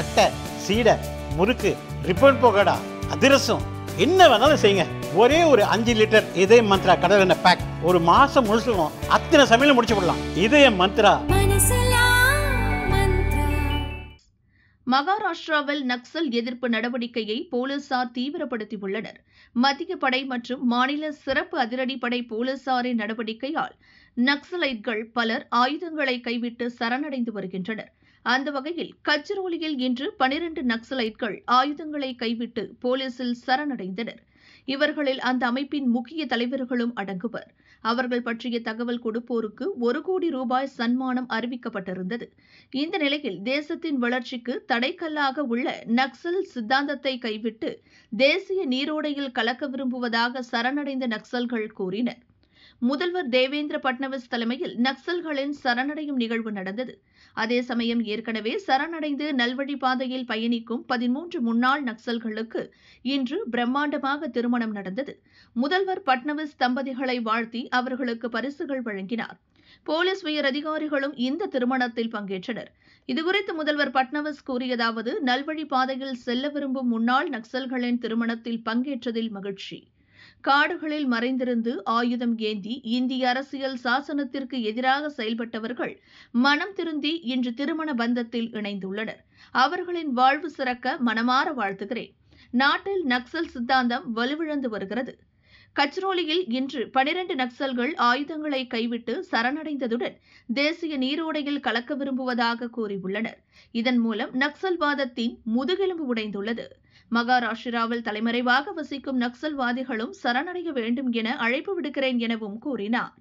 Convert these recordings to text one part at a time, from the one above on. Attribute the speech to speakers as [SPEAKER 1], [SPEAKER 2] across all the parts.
[SPEAKER 1] தட்டை, சீடை, முறுக்கு, ரிப்பன் பக்கோடா, அதிரசம், என்ன வேணாலும் செய்யுங்க. ஒரே ஒரு 5 லிட்டர் இதய மந்த்ரா கடல் எண்ணெய் பேக் ஒரு மாசம் முழுசுக்கும் அத்தனை சமையல் முடிச்சு விடலாம். இதய மந்த்ரா.
[SPEAKER 2] மகாராஷ்டிராவில் நக்சல் எதிர்ப்பு நடவடிக்கையை போலீசார் தீவிரப்படுத்தியுள்ளனர். மத்திய படை மற்றும் மாநில சிறப்பு அதிரடிப்படை போலீசாரின் நடவடிக்கையால் நக்சலைட்கள் பலர் ஆயுதங்களை கைவிட்டு சரணடைந்து வருகின்றனர். அந்த வகையில் கட்சிரோலியில் இன்று 12 நக்சலைட்கள் ஆயுதங்களை கைவிட்டு போலீசில் சரணடைந்தனர். இவர்களில் அந்த அமைப்பின் முக்கிய தலைவர்களும் அடங்குவர். அவர்கள் பற்றிய தகவல் கொடுப்போருக்கு 1 கோடி ரூபாய் சன்மானம் அறிவிக்கப்பட்டிருந்தது. இந்த நிலையில் தேசத்தின் வளர்ச்சிக்கு தடைக்கல்லாக உள்ள நக்சல் சித்தாந்தத்தை கைவிட்டு தேசிய நீரோடையில் கலக்க விரும்புவதாக சரணடைந்த நக்சல்கள் கூறினர். முதல்வர் தேவேந்திர பட்னவிஸ் தலைமையில் நக்சல்களின் சரணடையும் நிகழ்வு நடந்தது. அதே சமயம் ஏற்கனவே சரணடைந்து நல்வழி பாதையில் பயணிக்கும் 13 முன்னாள் நக்சல்களுக்கு இன்று பிரம்மாண்டமாக திருமணம் நடந்தது. முதல்வர் பட்னவிஸ் தம்பதிகளை வாழ்த்தி அவர்களுக்கு பரிசுகள் வழங்கினார். போலீஸ் உயர் அதிகாரிகளும் இந்த திருமணத்தில் பங்கேற்றனர். இதுகுறித்து முதல்வர் பட்னவிஸ் கூறியதாவது: நல்வழி பாதையில் செல்ல விரும்பும் முன்னாள் நக்சல்களின் திருமணத்தில் பங்கேற்றதில் மகிழ்ச்சி. காடுகளில் மறைந்திருந்து ஆயுதம் ஏந்தி இந்திய அரசியல் சாசனத்திற்கு எதிராக செயல்பட்டவர்கள் மனம் திருந்தி இன்று திருமண பந்தத்தில் இணைந்துள்ளனர். அவர்களின் வாழ்வு சிறக்க மனமாற வாழ்த்துகிறேன். நாட்டில் நக்சல் சித்தாந்தம் வலுவிழந்து வருகிறது. கச்ரோலியில் இன்று 12 நக்சல்கள் ஆயுதங்களை கைவிட்டு சரணடைந்ததுடன் தேசிய நீரோடையில் கலக்க விரும்புவதாக கூறியுள்ளனர். இதன் மூலம் நக்சல்வாதத்தின் முதுகெலும்பு உடைந்துள்ளது. மகாராஷ்டிராவில் தலைமறைவாக வசிக்கும் நக்சல்வாதிகளும் சரணடைய வேண்டும் என அழைப்பு விடுக்கிறேன் எனவும் கூறினார்.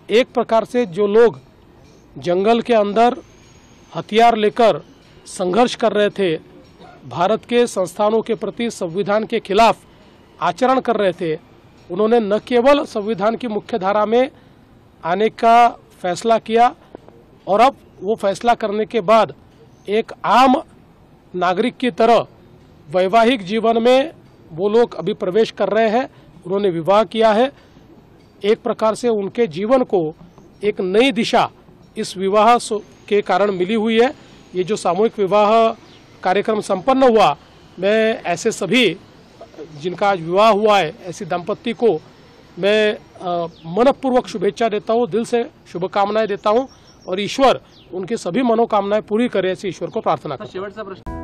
[SPEAKER 3] एक प्रकार से जो लोग जंगल के अंदर हथियार लेकर संघर्ष कर रहे थे, भारत के संस्थानों के प्रति संविधान के खिलाफ आचरण कर रहे थे, उन्होंने न केवल संविधान की मुख्य धारा में आने का फैसला किया और अब वो फैसला करने के बाद एक आम नागरिक की तरह वैवाहिक जीवन में वो लोग अभी प्रवेश कर रहे हैं। उन्होंने विवाह किया है। एक प्रकार से उनके जीवन को एक नई दिशा इस विवाह के कारण मिली हुई है। ये जो सामूहिक विवाह कार्यक्रम संपन्न हुआ, मैं ऐसे सभी जिनका आज विवाह हुआ है ऐसी दंपत्ति को मैं मनपूर्वक शुभेच्छा देता हूँ, दिल से शुभकामनाएं देता हूँ और ईश्वर उनकी सभी मनोकामनाएं पूरी करे ऐसी ईश्वर को प्रार्थना करता हूँ।